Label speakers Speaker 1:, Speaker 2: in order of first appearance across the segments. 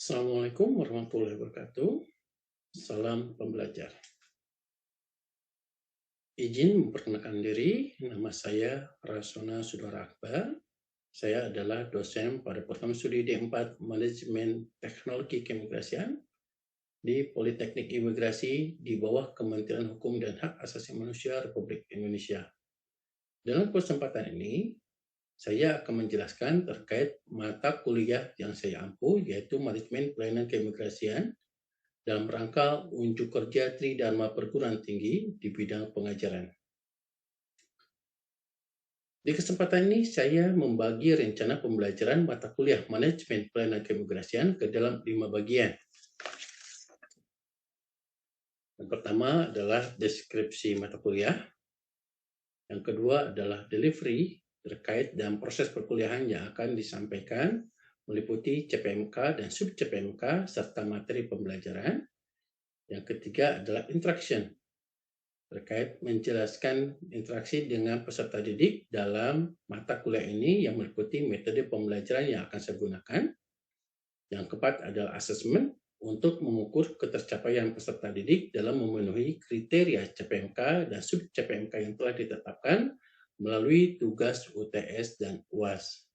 Speaker 1: Assalamualaikum warahmatullahi wabarakatuh. Salam pembelajar. Izin memperkenalkan diri, nama saya Rasona Sudara Akbar. Saya adalah dosen pada program studi D4 Manajemen Teknologi Keimigrasian di Politeknik Imigrasi di bawah Kementerian Hukum dan Hak Asasi Manusia Republik Indonesia. Dalam kesempatan ini, saya akan menjelaskan terkait mata kuliah yang saya ampu, yaitu Manajemen Pelayanan Keimigrasian dalam rangka unjuk kerja Tridharma Perguruan Tinggi di bidang pengajaran. Di kesempatan ini, saya membagi rencana pembelajaran mata kuliah Manajemen Pelayanan Keimigrasian ke dalam 5 bagian. Yang pertama adalah deskripsi mata kuliah. Yang kedua adalah delivery terkait dengan proses perkuliahan yang akan disampaikan, meliputi CPMK dan sub-CPMK serta materi pembelajaran. Yang ketiga adalah interaction, terkait menjelaskan interaksi dengan peserta didik dalam mata kuliah ini yang meliputi metode pembelajaran yang akan saya gunakan. Yang keempat adalah assessment untuk mengukur ketercapaian peserta didik dalam memenuhi kriteria CPMK dan sub-CPMK yang telah ditetapkan melalui tugas UTS dan UAS.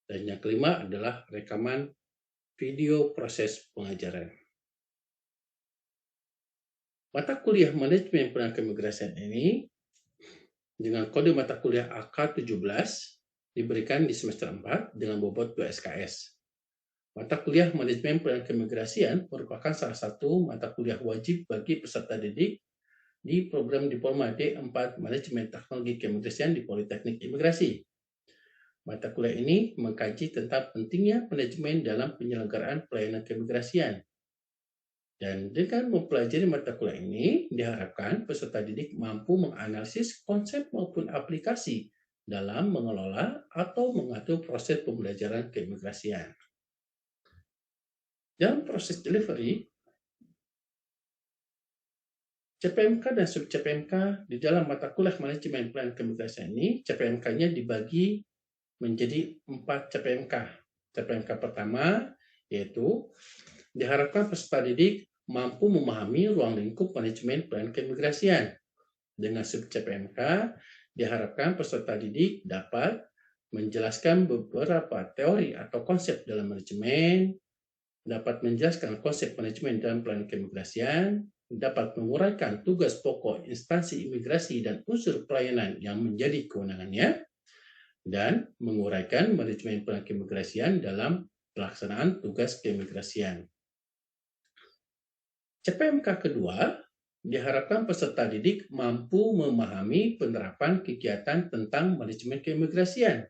Speaker 1: Dan yang kelima adalah rekaman video proses pengajaran. Mata kuliah Manajemen Pelayanan Keimigrasian ini dengan kode mata kuliah AK17 diberikan di semester 4 dengan bobot 2 SKS. Mata kuliah Manajemen Pelayanan Keimigrasian merupakan salah satu mata kuliah wajib bagi peserta didik di program Diploma D4 Manajemen Teknologi Keimigrasian di Politeknik Imigrasi. Mata kuliah ini mengkaji tentang pentingnya manajemen dalam penyelenggaraan pelayanan keimigrasian. Dan dengan mempelajari mata kuliah ini, diharapkan peserta didik mampu menganalisis konsep maupun aplikasi dalam mengelola atau mengatur proses pembelajaran keimigrasian. Dalam proses delivery, CPMK dan sub-CPMK di dalam mata kuliah Manajemen Pelayanan Keimigrasian ini, CPMK-nya dibagi menjadi 4 CPMK. CPMK pertama yaitu diharapkan peserta didik mampu memahami ruang lingkup manajemen pelayanan keimigrasian. Dengan sub-CPMK, diharapkan peserta didik dapat menjelaskan beberapa teori atau konsep dalam manajemen, dapat menjelaskan konsep manajemen dalam pelayanan keimigrasian, dapat menguraikan tugas pokok instansi imigrasi dan unsur pelayanan yang menjadi kewenangannya, dan menguraikan manajemen pelayanan keimigrasian dalam pelaksanaan tugas keimigrasian. CPMK kedua, diharapkan peserta didik mampu memahami penerapan kegiatan tentang manajemen keimigrasian.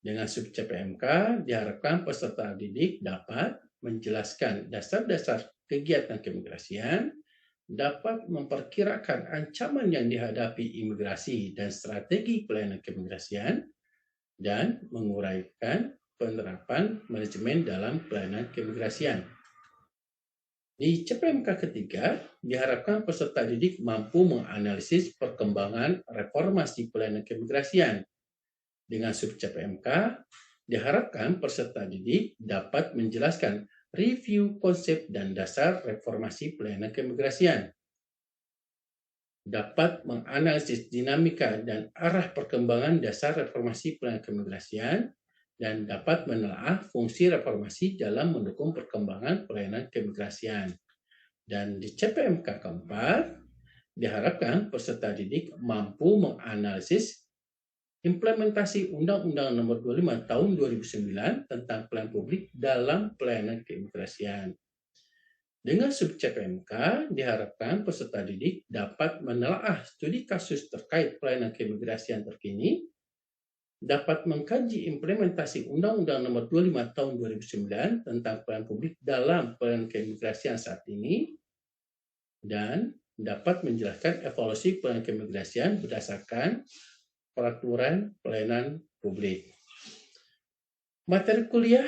Speaker 1: Dengan sub-CPMK, diharapkan peserta didik dapat menjelaskan dasar-dasar kegiatan keimigrasian, dapat memperkirakan ancaman yang dihadapi imigrasi dan strategi pelayanan keimigrasian, dan menguraikan penerapan manajemen dalam pelayanan keimigrasian. Di CPMK ketiga, diharapkan peserta didik mampu menganalisis perkembangan reformasi pelayanan keimigrasian. Dengan sub-CPMK, diharapkan peserta didik dapat menjelaskan review konsep dan dasar reformasi pelayanan keimigrasian, dapat menganalisis dinamika dan arah perkembangan dasar reformasi pelayanan keimigrasian, dan dapat menelaah fungsi reformasi dalam mendukung perkembangan pelayanan keimigrasian. Dan di CPMK keempat, diharapkan peserta didik mampu menganalisis implementasi Undang-Undang Nomor 25 Tahun 2009 tentang pelayanan publik dalam pelayanan keimigrasian. Dengan sub-CPMK, diharapkan peserta didik dapat menelaah studi kasus terkait pelayanan keimigrasian terkini, dapat mengkaji implementasi Undang-Undang Nomor 25 Tahun 2009 tentang pelayanan publik dalam pelayanan keimigrasian saat ini, dan dapat menjelaskan evaluasi pelayanan keimigrasian berdasarkan peraturan pelayanan publik. Materi kuliah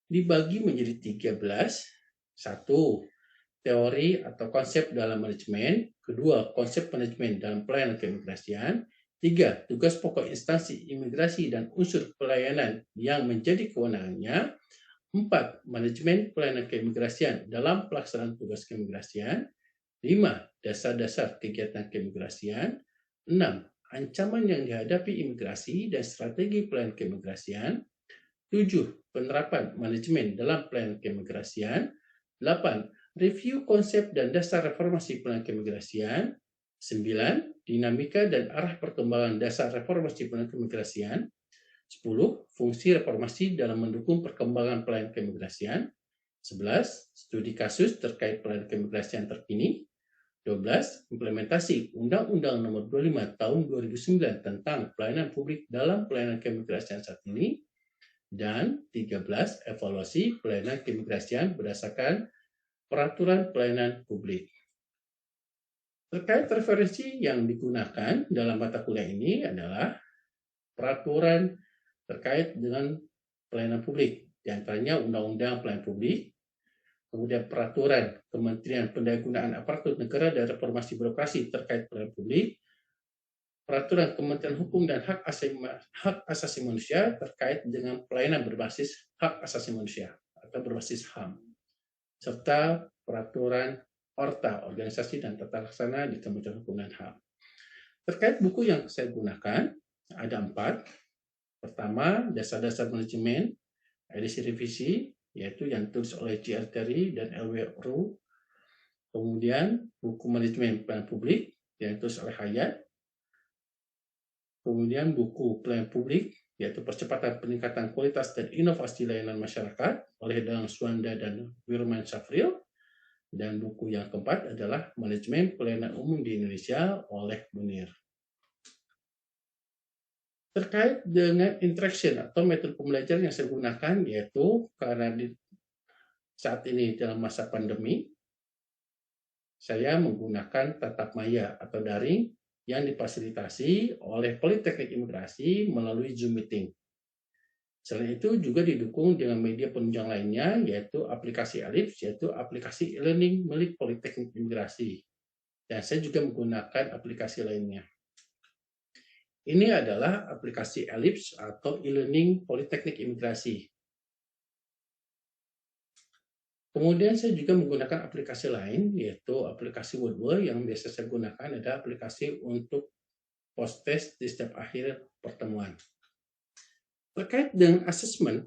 Speaker 1: dibagi menjadi 13. 1. Teori atau konsep dalam manajemen. 2. Konsep manajemen dalam pelayanan keimigrasian. 3. Tugas pokok instansi imigrasi dan unsur pelayanan yang menjadi kewenangannya. 4. Manajemen pelayanan keimigrasian dalam pelaksanaan tugas keimigrasian. 5. Dasar-dasar kegiatan keimigrasian. 6. Ancaman yang dihadapi imigrasi dan strategi pelayanan keimigrasian. 7. Penerapan manajemen dalam pelayanan keimigrasian. 8. Review konsep dan dasar reformasi pelayanan keimigrasian. 9. Dinamika dan arah perkembangan dasar reformasi pelayanan keimigrasian. 10. Fungsi reformasi dalam mendukung perkembangan pelayanan keimigrasian. 11. Studi kasus terkait pelayanan keimigrasian terkini. 12. Implementasi Undang-Undang Nomor 25 Tahun 2009 tentang pelayanan publik dalam pelayanan keimigrasian saat ini. Dan 13. Evaluasi pelayanan keimigrasian berdasarkan peraturan pelayanan publik. Terkait referensi yang digunakan dalam mata kuliah ini adalah peraturan terkait dengan pelayanan publik, di antaranya Undang-Undang Pelayanan Publik, kemudian peraturan Kementerian Pendayagunaan Aparatur Negara dan Reformasi Birokrasi terkait pelayanan publik, peraturan Kementerian Hukum dan Hak Asasi Manusia terkait dengan pelayanan berbasis hak asasi manusia atau berbasis HAM, serta peraturan ORTA, Organisasi dan Tata Laksana di Kementerian Hukum dan HAM. Terkait buku yang saya gunakan, ada 4. Pertama, dasar-dasar manajemen, edisi revisi, yaitu yang ditulis oleh J.R. Terry dan L.W. Rowe. Kemudian, buku manajemen pelayanan publik, yang ditulis oleh Hayat. Kemudian, buku pelayanan publik, yaitu percepatan peningkatan kualitas dan inovasi layanan masyarakat, oleh Dalang Suwanda dan Wirman Syafril. Dan buku yang keempat adalah Manajemen Pelayanan Umum di Indonesia oleh Munir. Terkait dengan interaction atau metode pembelajaran yang saya gunakan, yaitu karena saat ini dalam masa pandemi, saya menggunakan tatap maya atau daring yang difasilitasi oleh Politeknik Imigrasi melalui Zoom Meeting. Selain itu juga didukung dengan media penunjang lainnya, yaitu aplikasi Ellipse, yaitu aplikasi e-learning milik Politeknik Imigrasi. Dan saya juga menggunakan aplikasi lainnya. Ini adalah aplikasi Ellipse atau e-learning Politeknik Imigrasi. Kemudian saya juga menggunakan aplikasi lain, yaitu aplikasi Woodward yang biasa saya gunakan adalah aplikasi untuk post-test di setiap akhir pertemuan. Terkait dengan assessment,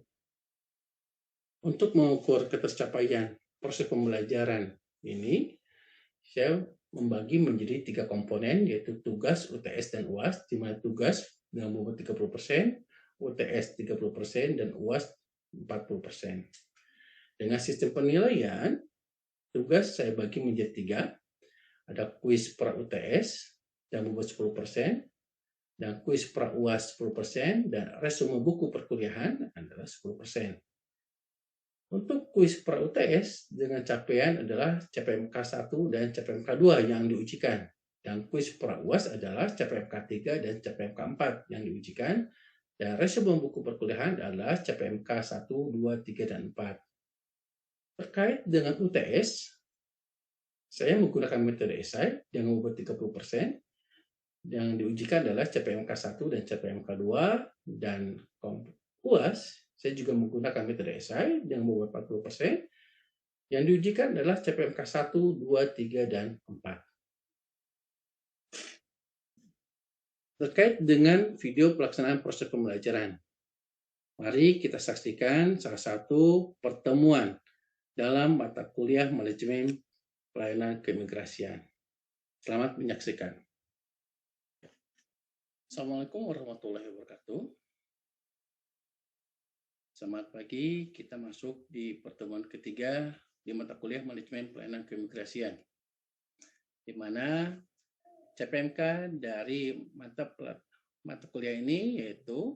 Speaker 1: untuk mengukur ketercapaian proses pembelajaran ini, saya membagi menjadi 3 komponen, yaitu tugas, UTS, dan UAS, di mana tugas dengan bobot 30%, UTS 30%, dan UAS 40%. Dengan sistem penilaian, tugas saya bagi menjadi 3. Ada kuis pra UTS yang bobot 10%, dan kuis pra UAS 10%, dan resume buku perkuliahan adalah 10%. Untuk kuis pra UTS dengan capaian adalah CPMK 1 dan CPMK 2 yang diujikan. Dan kuis pra UAS adalah CPMK 3 dan CPMK 4 yang diujikan. Dan resume buku perkuliahan adalah CPMK 1, 2, 3, dan 4. Terkait dengan UTS, saya menggunakan metode esai dengan bobot 30%. Yang diujikan adalah CPMK 1 dan CPMK 2, dan UAS saya juga menggunakan metode esai dengan bobot 40%. Yang diujikan adalah CPMK 1, 2, 3, dan 4. Terkait dengan video pelaksanaan proses pembelajaran, mari kita saksikan salah satu pertemuan dalam mata kuliah Manajemen Pelayanan Keimigrasian. Selamat menyaksikan. Assalamualaikum warahmatullahi wabarakatuh. Selamat pagi, kita masuk di pertemuan ketiga di mata kuliah Manajemen Pelayanan Keimigrasian, di mana CPMK dari mata kuliah ini yaitu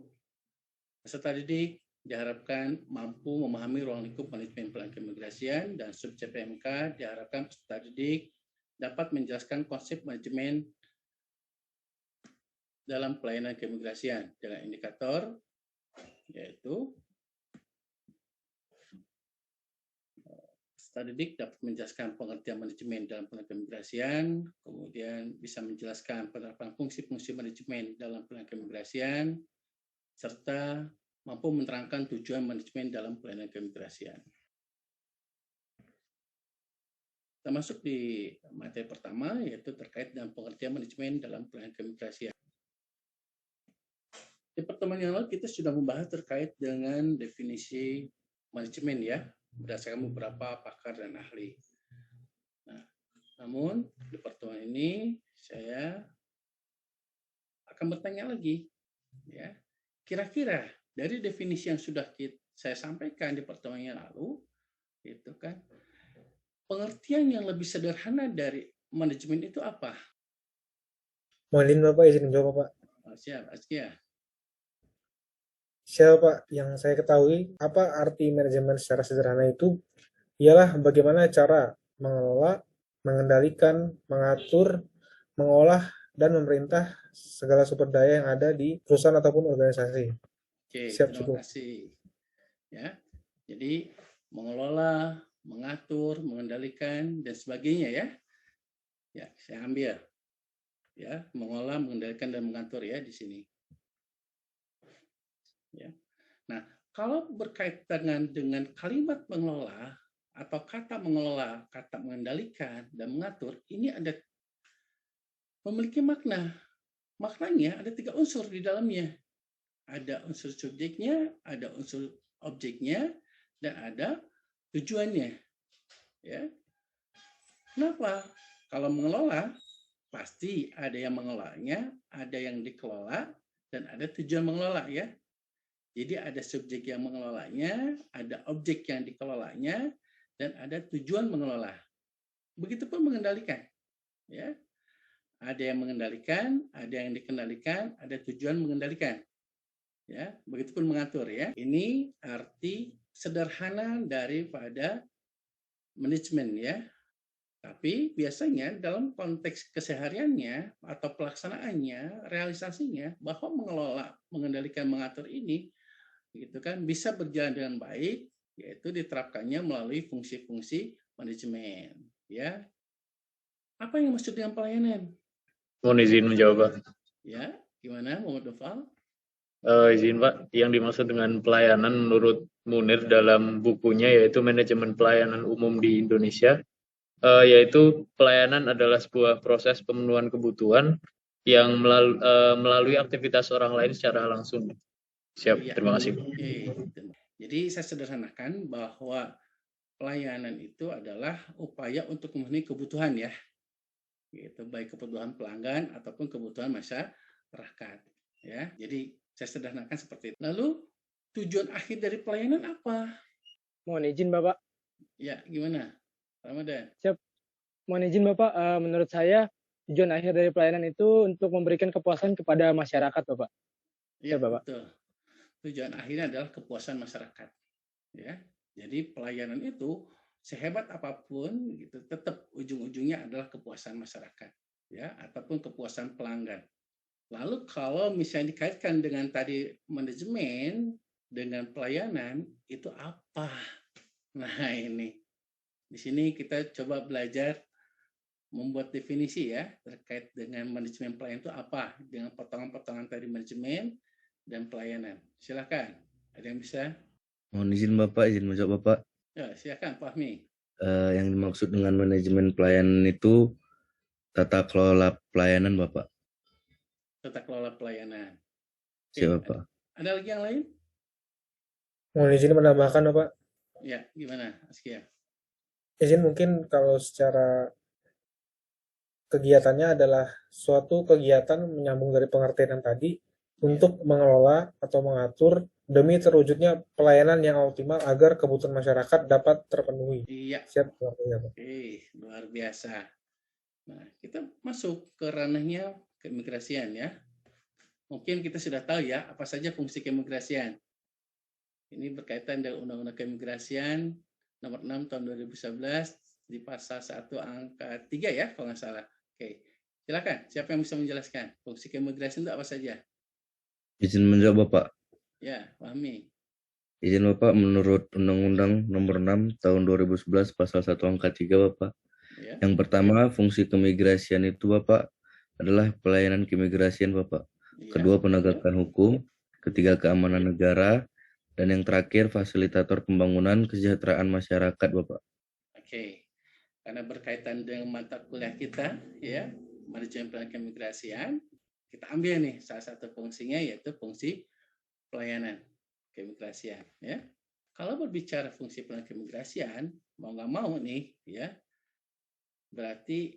Speaker 1: peserta didik diharapkan mampu memahami ruang lingkup manajemen pelayanan keimigrasian, dan sub CPMK diharapkan peserta didik dapat menjelaskan konsep manajemen dalam pelayanan keimigrasian dengan indikator yaitu peserta didik dapat menjelaskan pengertian manajemen dalam pelayanan keimigrasian, kemudian bisa menjelaskan penerapan fungsi-fungsi manajemen dalam pelayanan keimigrasian, serta mampu menerangkan tujuan manajemen dalam pelayanan keimigrasian. Kita masuk di materi pertama, yaitu terkait dengan pengertian manajemen dalam pelayanan keimigrasian. Di pertemuan yang lalu kita sudah membahas terkait dengan definisi manajemen ya, berdasarkan beberapa pakar dan ahli. Nah, namun di pertemuan ini saya akan bertanya lagi, ya, kira-kira dari definisi yang sudah saya sampaikan di pertemuan yang lalu, itu kan pengertian yang lebih sederhana dari manajemen itu apa?
Speaker 2: Mohon izin Bapak, izin menjawab Pak.
Speaker 1: Siap, Askia.
Speaker 2: Siapa Pak, yang saya ketahui, apa arti manajemen secara sederhana itu ialah bagaimana cara mengelola, mengendalikan, mengatur, mengolah, dan memerintah segala sumber daya yang ada di perusahaan ataupun organisasi.
Speaker 1: Oke,
Speaker 2: Siap,
Speaker 1: terima
Speaker 2: cukup.
Speaker 1: kasih. Ya, jadi mengelola, mengatur, mengendalikan, dan sebagainya ya. Ya, saya ambil. Ya, mengolah, mengendalikan, dan mengatur ya di sini. Ya. Nah, kalau berkaitan dengan kalimat mengelola atau kata mengelola, kata mengendalikan, dan mengatur, ini ada memiliki makna. Maknanya ada 3 unsur di dalamnya. Ada unsur subjeknya, ada unsur objeknya, dan ada tujuannya. Ya. Kenapa? Kalau mengelola, pasti ada yang mengelolanya, ada yang dikelola, dan ada tujuan mengelola ya. Jadi ada subjek yang mengelolanya, ada objek yang dikelolanya, dan ada tujuan mengelola. Begitupun mengendalikan. Ya. Ada yang mengendalikan, ada yang dikendalikan, ada tujuan mengendalikan. Ya, begitupun mengatur ya. Ini arti sederhana daripada manajemen ya. Tapi biasanya dalam konteks kesehariannya atau pelaksanaannya, realisasinya bahwa mengelola, mengendalikan, mengatur ini gitu kan bisa berjalan dengan baik, yaitu diterapkannya melalui fungsi-fungsi manajemen ya. Apa yang maksud dengan pelayanan?
Speaker 3: Mohon izin menjawab, Pak.
Speaker 1: Ya, gimana Muhammad Dufal?
Speaker 3: Izin Pak, yang dimaksud dengan pelayanan menurut Munir dalam bukunya yaitu Manajemen Pelayanan Umum di Indonesia, yaitu pelayanan adalah sebuah proses pemenuhan kebutuhan yang melalui aktivitas orang lain secara langsung. Siap,
Speaker 1: Ya,
Speaker 3: terima kasih.
Speaker 1: Jadi saya sederhanakan bahwa pelayanan itu adalah upaya untuk memenuhi kebutuhan ya, gitu, baik kebutuhan pelanggan ataupun kebutuhan masyarakat. Ya, jadi saya sederhanakan seperti itu. Lalu tujuan akhir dari pelayanan apa?
Speaker 4: Mohon izin Bapak.
Speaker 1: Ya, gimana, Ramadan?
Speaker 4: Siap. Mohon izin Bapak, menurut saya tujuan akhir dari pelayanan itu untuk memberikan kepuasan kepada masyarakat, Bapak.
Speaker 1: Iya,
Speaker 4: Bapak.
Speaker 1: betul. Tujuan akhirnya adalah kepuasan masyarakat. Ya, jadi pelayanan itu sehebat apapun, gitu, tetap ujung-ujungnya adalah kepuasan masyarakat, ya, ataupun kepuasan pelanggan. Lalu kalau misalnya dikaitkan dengan tadi manajemen dengan pelayanan itu apa? Nah ini, di sini kita coba belajar membuat definisi ya terkait dengan manajemen pelayanan itu apa dengan potongan-potongan tadi manajemen dan pelayanan. Silakan, ada yang bisa?
Speaker 5: Mohon izin Bapak, izin menjawab Bapak.
Speaker 1: Ya, silakan Pak Fahmi.
Speaker 5: Yang dimaksud dengan manajemen pelayanan itu tata kelola pelayanan Bapak.
Speaker 1: Tata kelola pelayanan.
Speaker 5: Siap Bapak.
Speaker 1: Ada lagi yang lain?
Speaker 2: Mohon izin menambahkan Bapak.
Speaker 1: Ya, gimana Askia?
Speaker 2: Izin mungkin kalau secara kegiatannya adalah suatu kegiatan menyambung dari pengertian yang tadi untuk mengelola atau mengatur demi terwujudnya pelayanan yang optimal agar kebutuhan masyarakat dapat terpenuhi.
Speaker 1: Iya.
Speaker 2: Siap, artinya, Pak.
Speaker 1: Luar biasa. Nah, kita masuk ke ranahnya keimigrasian ya. Mungkin kita sudah tahu ya apa saja fungsi keimigrasian. Ini berkaitan dengan Undang-Undang Keimigrasian nomor 6 tahun 2011 di pasal 1 angka 3 ya kalau nggak salah. Oke, silakan. Siapa yang bisa menjelaskan fungsi keimigrasian itu apa saja?
Speaker 5: Izin menjawab Bapak.
Speaker 1: Ya, Fahmi.
Speaker 5: Izin Bapak, menurut Undang-Undang nomor 6 tahun 2011 pasal 1 angka 3 Bapak. Ya. Yang pertama, fungsi keimigrasian itu Bapak adalah pelayanan keimigrasian Bapak. Ya. Kedua, penegakan hukum. Ketiga, keamanan negara. Dan yang terakhir, fasilitator pembangunan kesejahteraan masyarakat, Bapak.
Speaker 1: Oke, karena berkaitan dengan mata kuliah kita, ya, manajemen pelayanan keimigrasian, kita ambil nih salah satu fungsinya yaitu fungsi pelayanan keimigrasian, ya. Kalau berbicara fungsi pelayanan keimigrasian, mau nggak mau nih, ya, berarti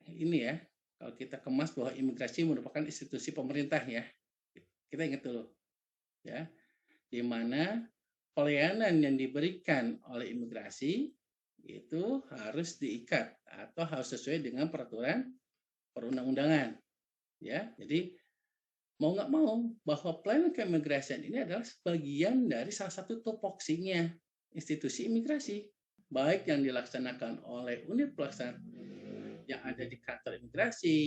Speaker 1: ini ya, kalau kita kemas bahwa imigrasi merupakan institusi pemerintah ya, kita ingat dulu, ya, di mana pelayanan yang diberikan oleh imigrasi itu harus diikat atau harus sesuai dengan peraturan perundang-undangan, ya. Jadi mau nggak mau bahwa pelayanan keimigrasian ini adalah sebagian dari salah satu tupoksinya institusi imigrasi, baik yang dilaksanakan oleh unit pelaksana yang ada di kantor imigrasi,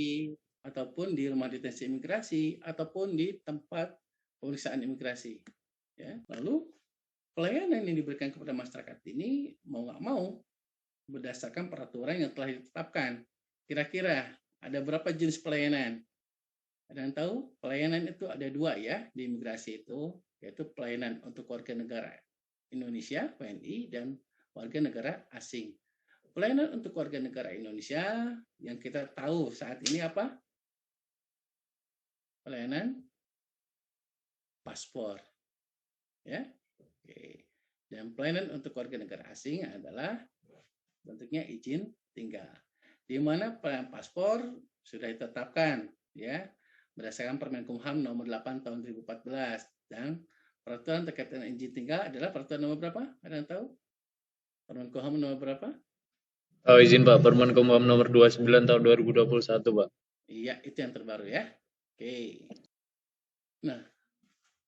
Speaker 1: ataupun di rumah detensi imigrasi, ataupun di tempat pemeriksaan imigrasi. Ya. Lalu pelayanan yang diberikan kepada masyarakat ini mau nggak mau berdasarkan peraturan yang telah ditetapkan. Kira-kira ada berapa jenis pelayanan? Ada yang tahu? Pelayanan itu ada 2 ya di imigrasi itu, yaitu pelayanan untuk warga negara Indonesia, WNI, dan warga negara asing. Pelayanan untuk warga negara Indonesia yang kita tahu saat ini apa? Pelayanan paspor. Ya. Oke. Dan pelayanan untuk warga negara asing adalah bentuknya izin tinggal. Di mana pelayanan paspor sudah ditetapkan ya berdasarkan Permenkumham nomor 8 tahun 2014 dan peraturan terkait dengan izin tinggal adalah peraturan nomor berapa? Ada yang tahu? Permenkumham nomor berapa?
Speaker 3: Oh, izin Pak, Permenkumham nomor 29 tahun 2021, Pak.
Speaker 1: Iya, itu yang terbaru ya. Oke. Nah,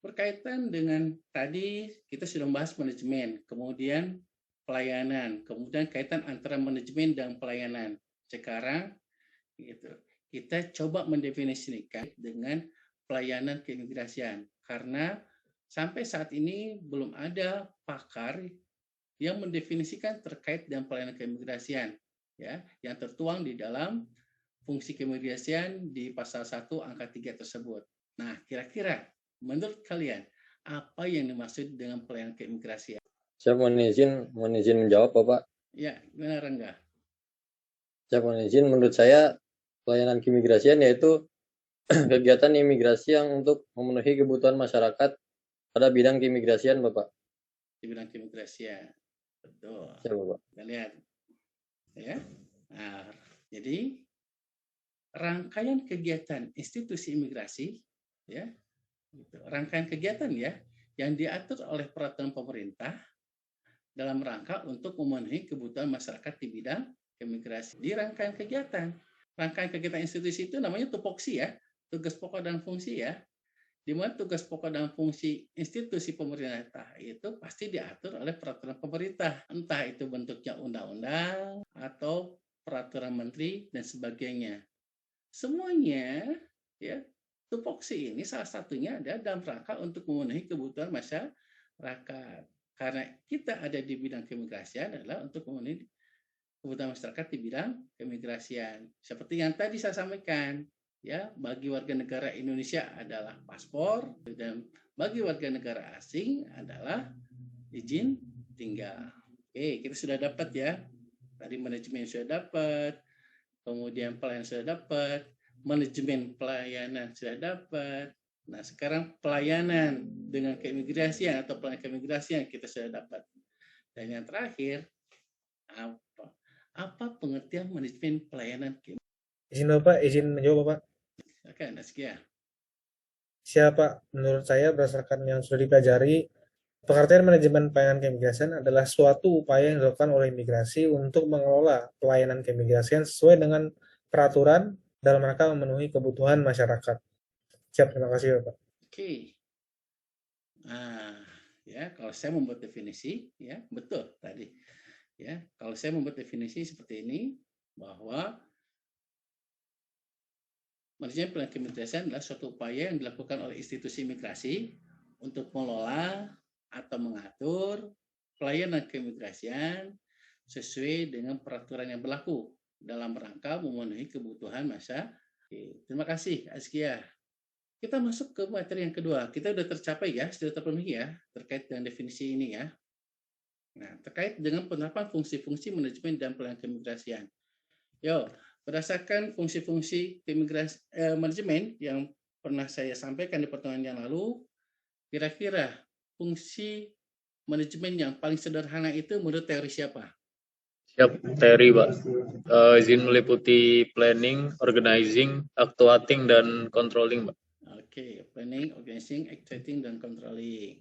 Speaker 1: berkaitan dengan tadi kita sudah membahas manajemen, kemudian pelayanan, kemudian kaitan antara manajemen dan pelayanan. Sekarang gitu, kita coba mendefinisikan dengan pelayanan keimigrasian karena sampai saat ini belum ada pakar yang mendefinisikan terkait dengan pelayanan keimigrasian ya yang tertuang di dalam fungsi keimigrasian di pasal 1 angka 3 tersebut. Nah, kira-kira menurut kalian apa yang dimaksud dengan pelayanan keimigrasian?
Speaker 6: Saya mohon izin menjawab, Bapak.
Speaker 1: Ya, gimana Rangga?
Speaker 6: Saya mohon izin, menurut saya pelayanan keimigrasian yaitu kegiatan imigrasi yang untuk memenuhi kebutuhan masyarakat pada bidang keimigrasian, Bapak.
Speaker 1: Di bidang keimigrasian. Betul.
Speaker 6: Ya, Bapak.
Speaker 1: Kita lihat. Ya. Nah, jadi rangkaian kegiatan institusi imigrasi ya. Gitu. Rangkaian kegiatan ya yang diatur oleh peraturan pemerintah dalam rangka untuk memenuhi kebutuhan masyarakat di bidang keimigrasi. Di rangkaian kegiatan institusi itu namanya tupoksi ya, tugas pokok dan fungsi ya. Di mana tugas pokok dan fungsi institusi pemerintah itu pasti diatur oleh peraturan pemerintah, entah itu bentuknya undang-undang atau peraturan menteri dan sebagainya. Semuanya ya, tupoksi ini salah satunya ada dalam rangka untuk memenuhi kebutuhan masyarakat. Karena kita ada di bidang keimigrasian adalah untuk memenuhi kebutuhan masyarakat di bidang keimigrasian. Seperti yang tadi saya sampaikan, ya, bagi warga negara Indonesia adalah paspor dan bagi warga negara asing adalah izin tinggal. Oke, kita sudah dapat ya. Tadi manajemen sudah dapat, kemudian pelayanan sudah dapat, manajemen pelayanan sudah dapat. Nah, sekarang pelayanan dengan keimigrasian atau pelayanan keimigrasian kita sudah dapat. Dan yang terakhir, apa pengertian manajemen pelayanan keimigrasian?
Speaker 2: Izin Bapak, izin menjawab Bapak.
Speaker 1: Oke, Naskia.
Speaker 2: Siapa? Menurut saya berdasarkan yang sudah dipelajari, pengertian manajemen pelayanan keimigrasian adalah suatu upaya yang dilakukan oleh imigrasi untuk mengelola pelayanan keimigrasian sesuai dengan peraturan dalam rangka memenuhi kebutuhan masyarakat. Siap, terima kasih Bapak.
Speaker 1: Oke. Nah, ya, kalau saya membuat definisi, ya, betul tadi. Ya, kalau saya membuat definisi seperti ini bahwa manajemen pelayanan keimigrasian adalah suatu upaya yang dilakukan oleh institusi imigrasi untuk mengelola atau mengatur pelayanan keimigrasian sesuai dengan peraturan yang berlaku dalam rangka memenuhi kebutuhan masyarakat. Terima kasih, Askia. kita masuk ke materi yang kedua. Kita sudah tercapai ya, sudah terpenuhi ya, terkait dengan definisi ini ya. Nah, terkait dengan penerapan fungsi-fungsi manajemen dan pelayanan keimigrasian. Yo, berdasarkan fungsi-fungsi manajemen yang pernah saya sampaikan di pertemuan yang lalu, kira-kira fungsi manajemen yang paling sederhana itu menurut teori siapa?
Speaker 3: Siap, teori Pak. Izin meliputi planning, organizing, actuating, dan controlling Pak.
Speaker 1: Oke, planning, organizing, actuating, dan controlling.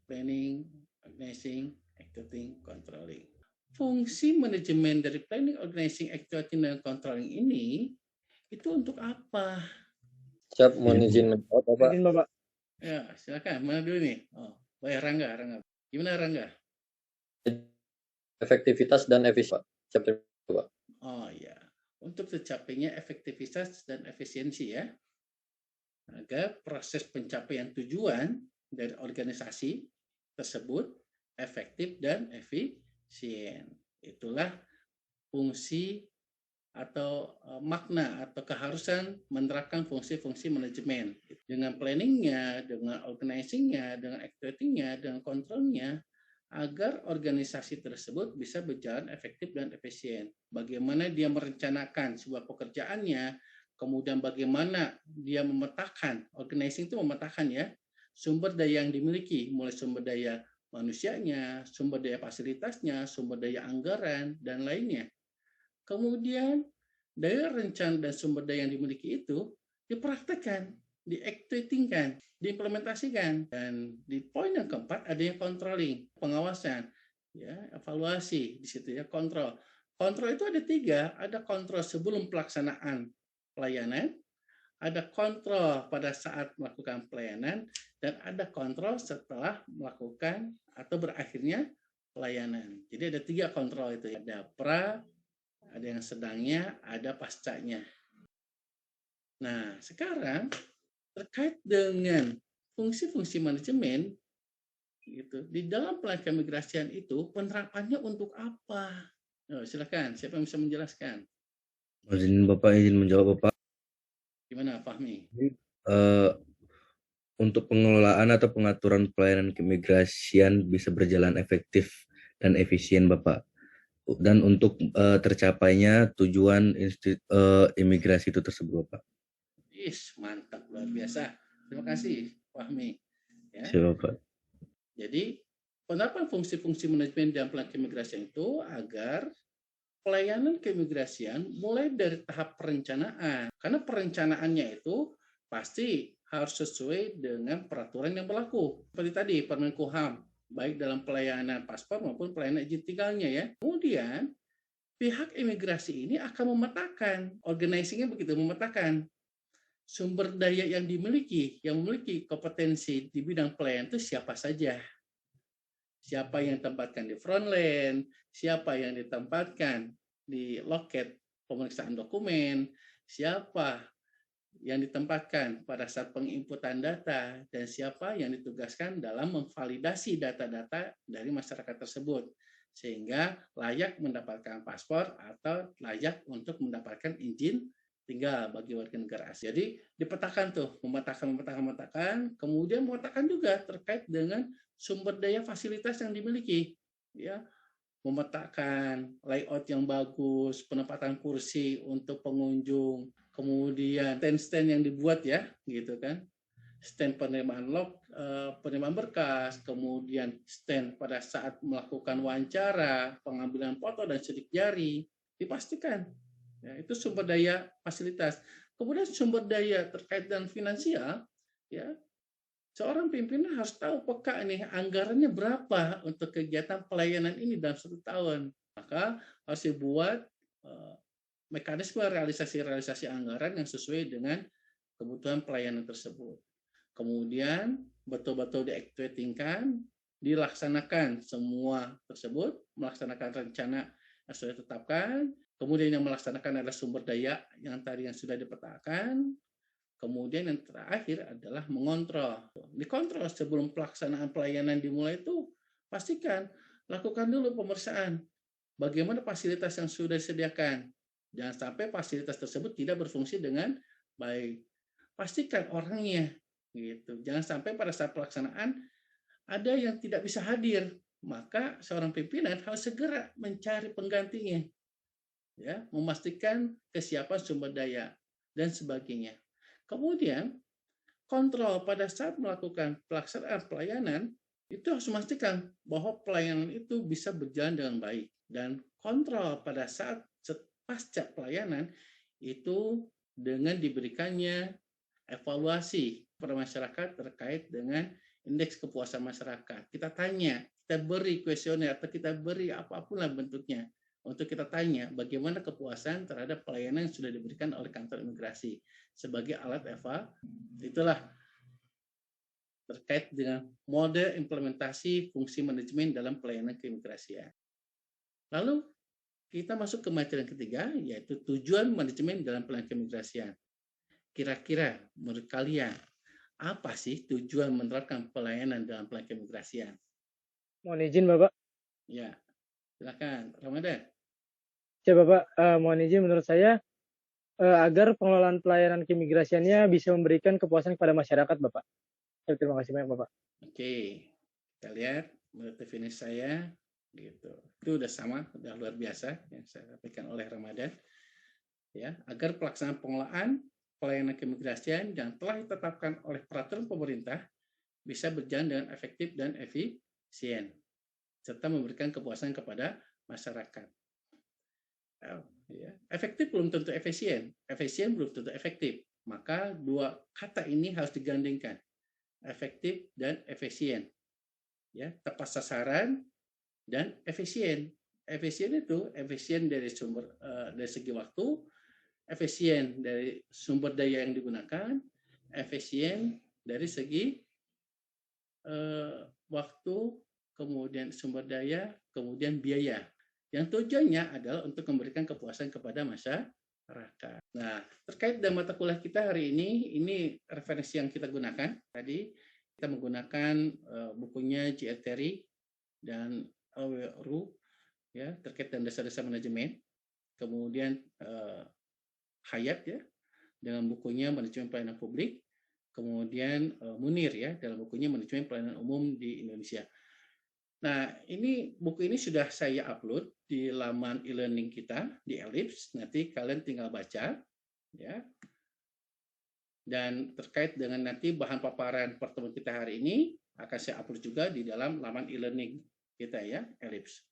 Speaker 1: Planning, organizing, actuating, controlling. Fungsi manajemen dari planning, organizing, actuating, dan controlling ini itu untuk apa?
Speaker 6: Siap, mohon izin menjawab Bapak.
Speaker 4: Izin Bapak.
Speaker 1: Ya, silakan. Mana dulu nih? Oh, Rangga. Gimana Rangga?
Speaker 6: Efektivitas dan efisiensi, Pak. Siap, Pak.
Speaker 1: Oh ya, untuk tercapainya efektivitas dan efisiensi ya, agar proses pencapaian tujuan dari organisasi tersebut efektif dan efisien. Itulah fungsi atau makna atau keharusan menerapkan fungsi-fungsi manajemen. Dengan planningnya, dengan organizingnya, dengan actuatingnya, dengan kontrolnya, agar organisasi tersebut bisa berjalan efektif dan efisien. Bagaimana dia merencanakan sebuah pekerjaannya, kemudian bagaimana dia memetakan, organizing itu memetakan ya, sumber daya yang dimiliki, mulai sumber daya manusianya, sumber daya fasilitasnya, sumber daya anggaran, dan lainnya. Kemudian daya rencana dan sumber daya yang dimiliki itu dipraktekkan, diaktuatingkan, diimplementasikan. Dan di poin yang keempat adanya controlling, pengawasan, ya, evaluasi di situ ya, kontrol. Kontrol itu ada 3, ada kontrol sebelum pelaksanaan pelayanan, ada kontrol pada saat melakukan pelayanan, dan ada kontrol setelah melakukan atau berakhirnya pelayanan. Jadi ada 3 kontrol itu, ada pra, ada yang sedangnya, ada pascanya. Nah, sekarang terkait dengan fungsi-fungsi manajemen gitu, di dalam pelayanan keimigrasian itu penerapannya untuk apa? Silakan, siapa yang bisa menjelaskan?
Speaker 5: Izin Bapak, izin menjawab Bapak.
Speaker 1: Gimana, Fahmi?
Speaker 5: Untuk pengelolaan atau pengaturan pelayanan keimigrasian bisa berjalan efektif dan efisien Bapak. Dan untuk tercapainya tujuan imigrasi itu tersebut Bapak.
Speaker 1: Mantap, luar biasa. Terima kasih, Fahmi. Ya.
Speaker 5: Siap Bapak.
Speaker 1: Jadi, penerapan fungsi-fungsi manajemen dan pelayanan keimigrasian itu agar pelayanan keimigrasian mulai dari tahap perencanaan. Karena perencanaannya itu pasti harus sesuai dengan peraturan yang berlaku. Seperti tadi, Permenkumham, baik dalam pelayanan paspor maupun pelayanan izin tinggalnya ya. Kemudian, pihak imigrasi ini akan memetakan, organizingnya begitu, memetakan sumber daya yang dimiliki, yang memiliki kompetensi di bidang pelayanan itu siapa saja. Siapa yang ditempatkan di front line, siapa yang ditempatkan di loket pemeriksaan dokumen, siapa yang ditempatkan pada saat penginputan data, dan siapa yang ditugaskan dalam memvalidasi data-data dari masyarakat tersebut, sehingga layak mendapatkan paspor atau layak untuk mendapatkan izin tinggal bagi warga negara asing. Jadi dipetakan tuh, memetakan, kemudian memetakan juga terkait dengan sumber daya fasilitas yang dimiliki, ya, memetakan layout yang bagus, penempatan kursi untuk pengunjung, kemudian stand-stand yang dibuat ya, gitu kan, stand penerimaan berkas, kemudian stand pada saat melakukan wawancara, pengambilan foto dan sidik jari, dipastikan. Ya, itu sumber daya fasilitas. Kemudian sumber daya terkait dengan finansial, ya, seorang pimpinan harus tahu peka nih anggarannya berapa untuk kegiatan pelayanan ini dalam 1 tahun. Maka harus dibuat mekanisme realisasi anggaran yang sesuai dengan kebutuhan pelayanan tersebut. Kemudian betul-betul diaktuatingkan, dilaksanakan semua tersebut, melaksanakan rencana yang sudah ditetapkan. Kemudian yang melaksanakan adalah sumber daya yang tadi yang sudah dipetakan. Kemudian yang terakhir adalah mengontrol. Dikontrol sebelum pelaksanaan pelayanan dimulai itu, pastikan lakukan dulu pemeriksaan. Bagaimana fasilitas yang sudah disediakan. Jangan sampai fasilitas tersebut tidak berfungsi dengan baik. pastikan orangnya gitu. Jangan sampai pada saat pelaksanaan ada yang tidak bisa hadir, maka seorang pimpinan harus segera mencari penggantinya, ya, memastikan kesiapan sumber daya dan sebagainya. Kemudian kontrol pada saat melakukan pelaksanaan pelayanan itu harus memastikan bahwa pelayanan itu bisa berjalan dengan baik, dan kontrol pada saat pasca pelayanan itu dengan diberikannya evaluasi pada masyarakat terkait dengan indeks kepuasan masyarakat. Kita tanya, kita beri kuesioner atau kita beri apapun lah bentuknya untuk kita tanya bagaimana kepuasan terhadap pelayanan yang sudah diberikan oleh kantor imigrasi sebagai alat itulah terkait dengan mode implementasi fungsi manajemen dalam pelayanan keimigrasian. Lalu kita masuk ke materi yang ketiga, yaitu tujuan manajemen dalam pelayanan keimigrasian. Kira-kira menurut kalian, apa sih tujuan menerapkan pelayanan dalam pelayanan keimigrasian?
Speaker 4: Mohon izin Bapak.
Speaker 1: Ya, silakan, Ramadan.
Speaker 4: Ya Bapak, mohon izin menurut saya agar pengelolaan pelayanan keimigrasiannya bisa memberikan kepuasan kepada masyarakat, Bapak. Terima kasih banyak, Bapak.
Speaker 1: Oke, kita lihat menurut definisi saya, gitu. Itu udah sama, udah luar biasa yang saya sampaikan oleh Ramadan. Ya, agar pelaksanaan pengelolaan pelayanan keimigrasian yang telah ditetapkan oleh peraturan pemerintah bisa berjalan dengan efektif dan efisien, serta memberikan kepuasan kepada masyarakat. Ya. Efektif belum tentu efisien, efisien belum tentu efektif. Maka dua kata ini harus digandingkan, efektif dan efisien. Ya, tepat sasaran dan efisien. Efisien itu efisien dari dari segi waktu, efisien dari sumber daya yang digunakan, efisien dari segi waktu, kemudian sumber daya, kemudian biaya. Yang tujuannya adalah untuk memberikan kepuasan kepada masyarakat. Nah, terkait dengan mata kuliah kita hari ini referensi yang kita gunakan. Tadi kita menggunakan bukunya J.R. Terry dan Ru, ya, terkait dengan dasar-dasar manajemen. Kemudian Hayat, ya, dengan bukunya Manajemen Pelayanan Publik. Kemudian Munir, ya, dalam bukunya Manajemen Pelayanan Umum di Indonesia. Nah, buku ini sudah saya upload di laman e-learning kita di Ellipse. Nanti kalian tinggal baca, ya. Dan terkait dengan nanti bahan paparan pertemuan kita hari ini akan saya upload juga di dalam laman e-learning kita, ya, Ellipse.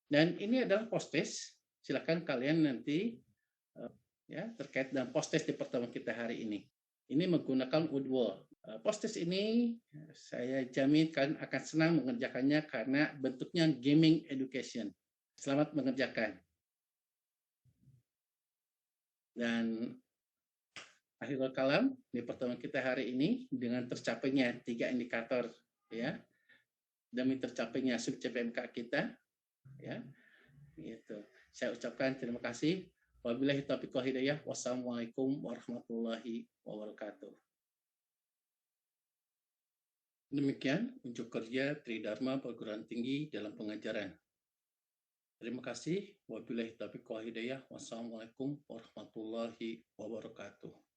Speaker 1: Dan ini adalah post-test. Silakan kalian nanti ya terkait dengan post-test di pertemuan kita hari ini. Ini menggunakan Woodwall. Post-test ini saya jamin kalian akan senang mengerjakannya karena bentuknya gaming education. Selamat mengerjakan. Dan akhirul kalam di pertemuan kita hari ini dengan tercapainya 3 indikator, ya, demi tercapainya sub CPMK kita, ya, gitu. Saya ucapkan terima kasih. Wabillahi taufiq wal hidayah. Wassalamualaikum warahmatullahi wabarakatuh. Demikian unjuk kerja Tridharma Perguruan Tinggi dalam pengajaran. Terima kasih. Wabillahi taufiq wal hidayah. Wassalamualaikum warahmatullahi wabarakatuh.